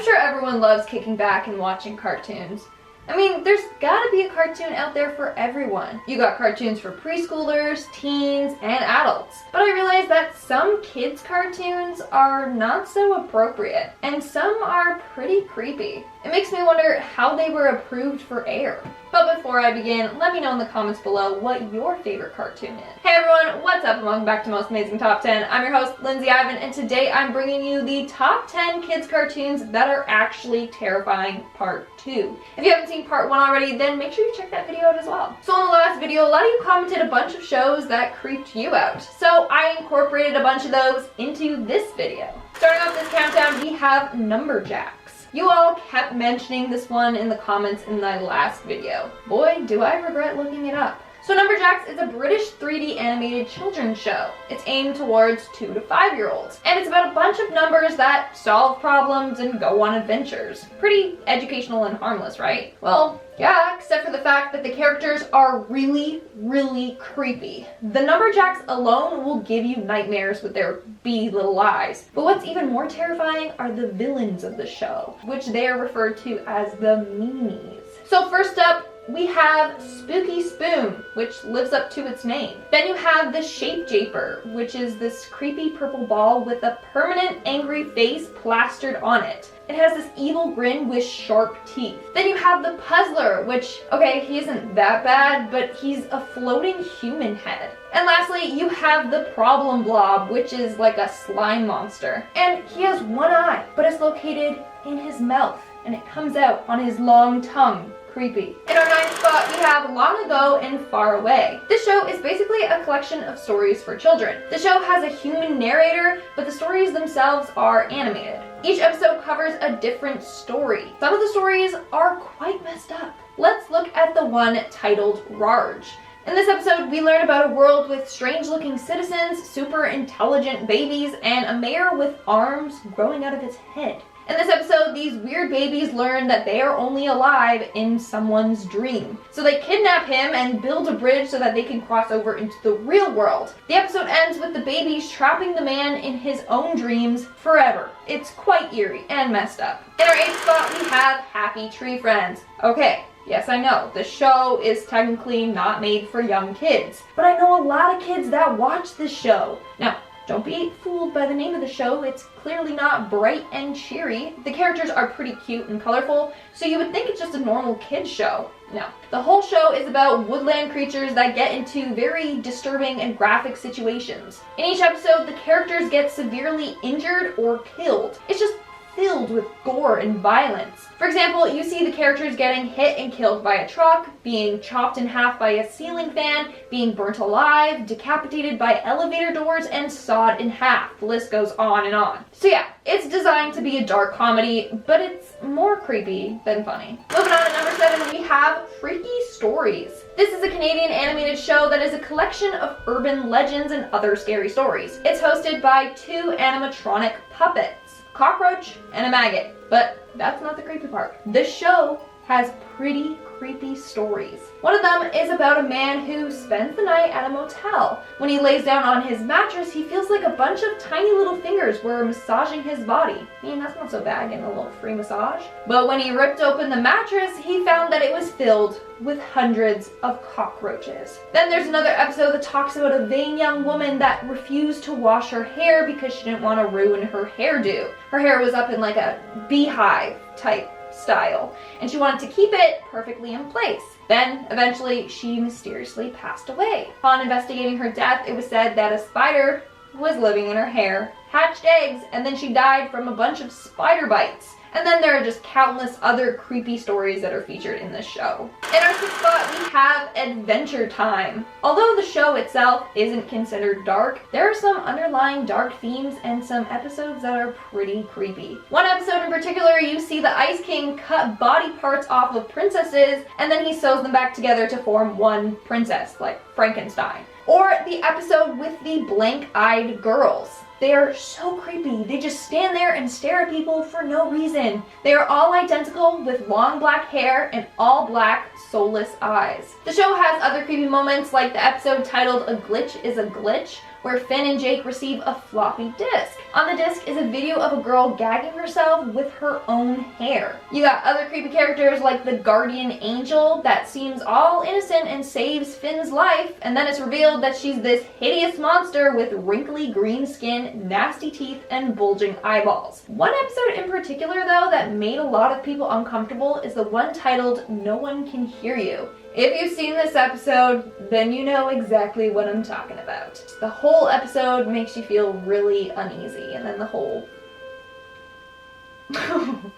I'm sure everyone loves kicking back and watching cartoons. I mean, there's gotta be a cartoon out there for everyone. You got cartoons for preschoolers, teens, and adults. But I realize that some kids' cartoons are not so appropriate, and some are pretty creepy. It makes me wonder how they were approved for air. But before I begin, let me know in the comments below what your favorite cartoon is. Hey everyone, what's up and welcome back to Most Amazing Top 10. I'm your host, Lindsay Ivan, and today I'm bringing you the top 10 kids cartoons that are actually terrifying part 2. If you haven't seen part 1 already, then make sure you check that video out as well. So in the last video, a lot of you commented a bunch of shows that creeped you out. So I incorporated a bunch of those into this video. Starting off this countdown, we have Numberjacks. You all kept mentioning this one in the comments in my last video. Boy, do I regret looking it up. So Numberjacks is a British 3D animated children's show. It's aimed towards 2 to 5-year-olds. And it's about a bunch of numbers that solve problems and go on adventures. Pretty educational and harmless, right? Well, yeah, except for the fact that the characters are really, really creepy. The Numberjacks alone will give you nightmares with their beady little eyes. But what's even more terrifying are the villains of the show, which they are referred to as the meanies. So first up, we have Spooky Spoon, which lives up to its name. Then you have the Shape Japer, which is this creepy purple ball with a permanent angry face plastered on it. It has this evil grin with sharp teeth. Then you have the Puzzler, which, okay, he isn't that bad, but he's a floating human head. And lastly, you have the Problem Blob, which is like a slime monster. And he has one eye, but it's located in his mouth, and it comes out on his long tongue. Creepy. In our 9th spot, we have Long Ago and Far Away. This show is basically a collection of stories for children. The show has a human narrator, but the stories themselves are animated. Each episode covers a different story. Some of the stories are quite messed up. Let's look at the one titled Rarge. In this episode, we learn about a world with strange-looking citizens, super intelligent babies, and a mayor with arms growing out of his head. In this episode, these weird babies learn that they are only alive in someone's dream. So they kidnap him and build a bridge so that they can cross over into the real world. The episode ends with the babies trapping the man in his own dreams forever. It's quite eerie and messed up. In our 8th spot, we have Happy Tree Friends. Okay. Yes, I know, the show is technically not made for young kids, but I know a lot of kids that watch this show. Now, don't be fooled by the name of the show, it's clearly not bright and cheery. The characters are pretty cute and colorful, so you would think it's just a normal kids show. No. The whole show is about woodland creatures that get into very disturbing and graphic situations. In each episode, the characters get severely injured or killed. It's just filled with gore and violence. For example, you see the characters getting hit and killed by a truck, being chopped in half by a ceiling fan, being burnt alive, decapitated by elevator doors, and sawed in half. The list goes on and on. So yeah, it's designed to be a dark comedy, but it's more creepy than funny. Moving on to number 7, we have Freaky Stories. This is a Canadian animated show that is a collection of urban legends and other scary stories. It's hosted by 2 animatronic puppets, Cockroach and a Maggot. But that's not the creepy part. The show has pretty creepy stories. One of them is about a man who spends the night at a motel. When he lays down on his mattress, he feels like a bunch of tiny little fingers were massaging his body. I mean, that's not so bad, getting a little free massage. But when he ripped open the mattress, he found that it was filled with hundreds of cockroaches. Then there's another episode that talks about a vain young woman that refused to wash her hair because she didn't want to ruin her hairdo. Her hair was up in like a beehive type style, and she wanted to keep it perfectly in place. Then, eventually, she mysteriously passed away. Upon investigating her death, it was said that a spider was living in her hair, hatched eggs, and then she died from a bunch of spider bites. And then there are just countless other creepy stories that are featured in this show. In our 6th spot, we have Adventure Time. Although the show itself isn't considered dark, there are some underlying dark themes and some episodes that are pretty creepy. One episode in particular, you see the Ice King cut body parts off of princesses, and then he sews them back together to form one princess, like Frankenstein. Or the episode with the blank-eyed girls. They are so creepy. They just stand there and stare at people for no reason. They are all identical with long black hair and all black, soulless eyes. The show has other creepy moments like the episode titled A Glitch is a Glitch, where Finn and Jake receive a floppy disk. On the disc is a video of a girl gagging herself with her own hair. You got other creepy characters like the guardian angel that seems all innocent and saves Finn's life, and then it's revealed that she's this hideous monster with wrinkly green skin, nasty teeth, and bulging eyeballs. One episode in particular though that made a lot of people uncomfortable is the one titled No One Can Hear You. If you've seen this episode, then you know exactly what I'm talking about. The whole episode makes you feel really uneasy, and then the whole...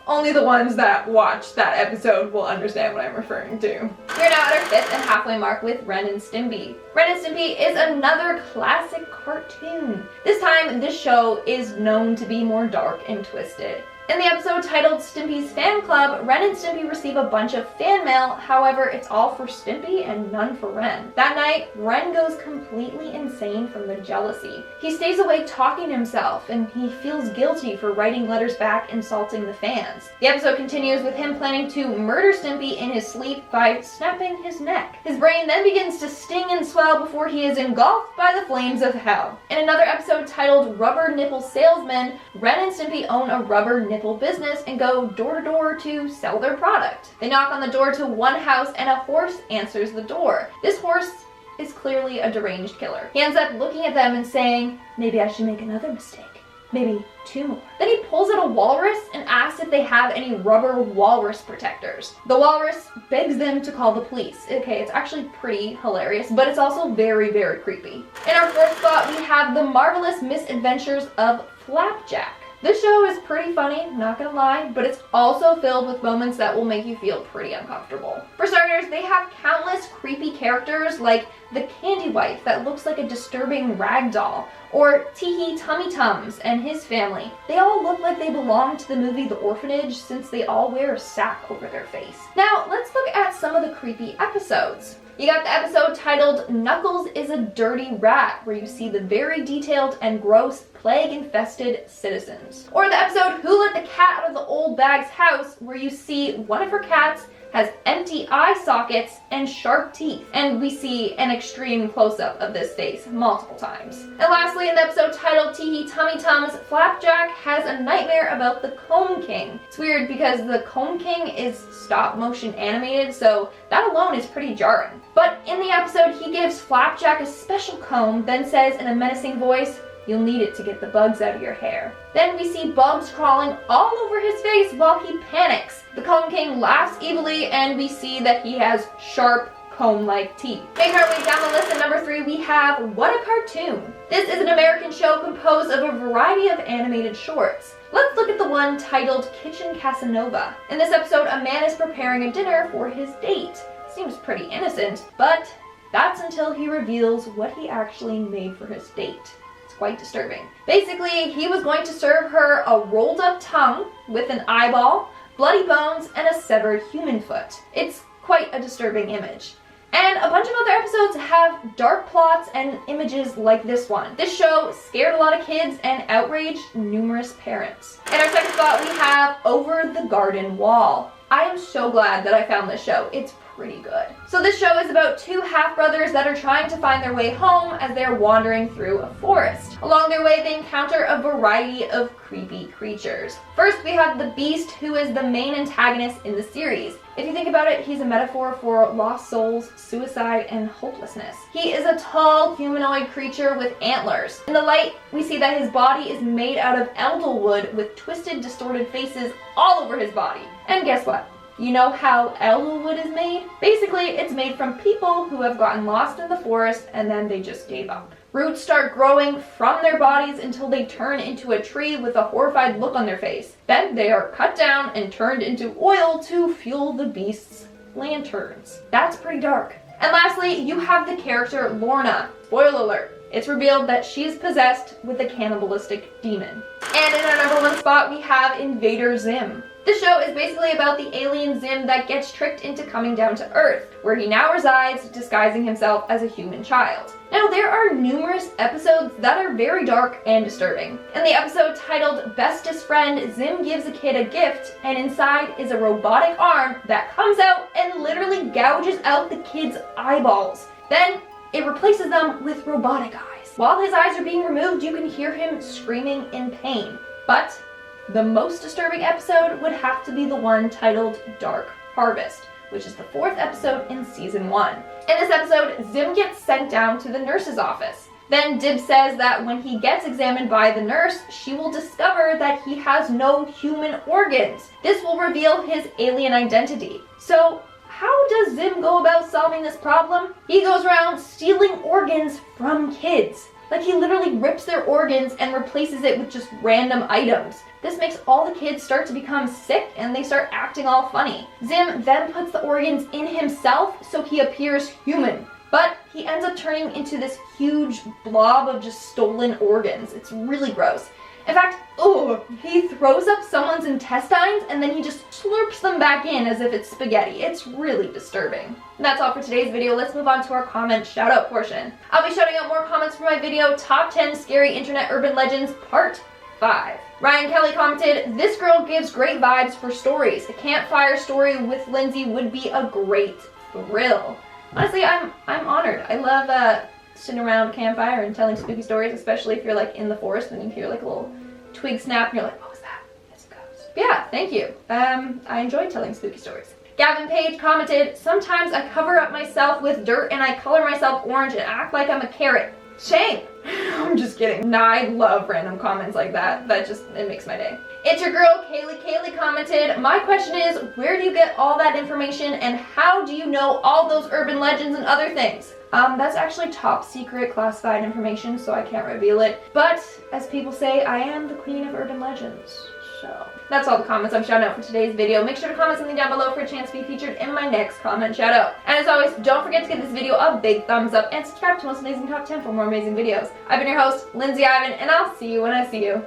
Only the ones that watch that episode will understand what I'm referring to. We're now at our 5th and halfway mark with Ren and Stimpy. Ren and Stimpy is another classic cartoon. This time, this show is known to be more dark and twisted. In the episode titled Stimpy's Fan Club, Ren and Stimpy receive a bunch of fan mail, however, it's all for Stimpy and none for Ren. That night, Ren goes completely insane from the jealousy. He stays awake talking to himself, and he feels guilty for writing letters back insulting the fans. The episode continues with him planning to murder Stimpy in his sleep by snapping his neck. His brain then begins to sting and swell before he is engulfed by the flames of hell. In another episode titled Rubber Nipple Salesman, Ren and Stimpy own a rubber nipple business and go door to door to sell their product. They knock on the door to one house and a horse answers the door. This horse is clearly a deranged killer. He ends up looking at them and saying, "Maybe I should make another mistake. Maybe 2 more." Then he pulls out a walrus and asks if they have any rubber walrus protectors. The walrus begs them to call the police. Okay, it's actually pretty hilarious, but it's also very, very creepy. In our 4th spot, we have The Marvelous Misadventures of Flapjack. This show is pretty funny, not gonna lie, but it's also filled with moments that will make you feel pretty uncomfortable. For starters, they have countless creepy characters like the Candy Wife that looks like a disturbing rag doll, or Teehee Tummy Tums and his family. They all look like they belong to the movie The Orphanage since they all wear a sack over their face. Now, let's look at some of the creepy episodes. You got the episode titled Knuckles is a Dirty Rat, where you see the very detailed and gross plague-infested citizens. Or the episode Who Let the Cat Out of the Old Bag's House, where you see one of her cats has empty eye sockets and sharp teeth. And we see an extreme close-up of this face multiple times. And lastly, in the episode titled Teehee Tummy Tums, Flapjack has a nightmare about the Comb King. It's weird because the Comb King is stop-motion animated, so that alone is pretty jarring. But in the episode, he gives Flapjack a special comb, then says in a menacing voice, "You'll need it to get the bugs out of your hair." Then we see bugs crawling all over his face while he panics. The Comb King laughs evilly, and we see that he has sharp, comb-like teeth. Making our way down the list at number 3, we have What a Cartoon. This is an American show composed of a variety of animated shorts. Let's look at the one titled Kitchen Casanova. In this episode, a man is preparing a dinner for his date. Seems pretty innocent, but that's until he reveals what he actually made for his date. Quite disturbing. Basically, he was going to serve her a rolled up tongue with an eyeball, bloody bones, and a severed human foot. It's quite a disturbing image. And a bunch of other episodes have dark plots and images like this one. This show scared a lot of kids and outraged numerous parents. In our 2nd spot, we have Over the Garden Wall. I am so glad that I found this show. It's pretty good. So this show is about 2 half-brothers that are trying to find their way home as they're wandering through a forest. Along their way, they encounter a variety of creepy creatures. First, we have the Beast, who is the main antagonist in the series. If you think about it, he's a metaphor for lost souls, suicide, and hopelessness. He is a tall, humanoid creature with antlers. In the light, we see that his body is made out of elderwood with twisted, distorted faces all over his body. And guess what? You know how elderwood is made? Basically, it's made from people who have gotten lost in the forest and then they just gave up. Roots start growing from their bodies until they turn into a tree with a horrified look on their face. Then they are cut down and turned into oil to fuel the beast's lanterns. That's pretty dark. And lastly, you have the character Lorna. Spoiler alert. It's revealed that she's possessed with a cannibalistic demon. And in our number 1 spot, we have Invader Zim. This show is basically about the alien Zim that gets tricked into coming down to Earth, where he now resides, disguising himself as a human child. Now, there are numerous episodes that are very dark and disturbing. In the episode titled Bestest Friend, Zim gives a kid a gift, and inside is a robotic arm that comes out and literally gouges out the kid's eyeballs. Then it replaces them with robotic eyes. While his eyes are being removed, you can hear him screaming in pain. But the most disturbing episode would have to be the one titled Dark Harvest, which is the 4th episode in season 1. In this episode, Zim gets sent down to the nurse's office. Then Dib says that when he gets examined by the nurse, she will discover that he has no human organs. This will reveal his alien identity. So how does Zim go about solving this problem? He goes around stealing organs from kids. Like, he literally rips their organs and replaces it with just random items. This makes all the kids start to become sick and they start acting all funny. Zim then puts the organs in himself so he appears human. But he ends up turning into this huge blob of just stolen organs. It's really gross. In fact, he throws up someone's intestines and then he just slurps them back in as if it's spaghetti. It's really disturbing. And that's all for today's video. Let's move on to our comment shout out portion. I'll be shouting out more comments for my video, Top 10 Scary Internet Urban Legends Part 5. Ryan Kelly commented, "This girl gives great vibes for stories. A campfire story with Lindsay would be a great thrill." Honestly, I'm honored. I love sitting around a campfire and telling spooky stories, especially if you're like in the forest and you hear like a little twig snap and you're like, what was that? It's a ghost. But yeah, thank you. I enjoy telling spooky stories. Gavin Page commented, "Sometimes I cover up myself with dirt and I color myself orange and act like I'm a carrot. Shame." I'm just kidding. Nah, I love random comments like that. It makes my day. It's your girl, Kaylee commented, "My question is, where do you get all that information and how do you know all those urban legends and other things?" That's actually top secret classified information, so I can't reveal it. But, as people say, I am the queen of urban legends. So, that's all the comments I'm shouting out for today's video. Make sure to comment something down below for a chance to be featured in my next comment shout out. And as always, don't forget to give this video a big thumbs up and subscribe to Most Amazing Top 10 for more amazing videos. I've been your host, Lindsay Ivan, and I'll see you when I see you.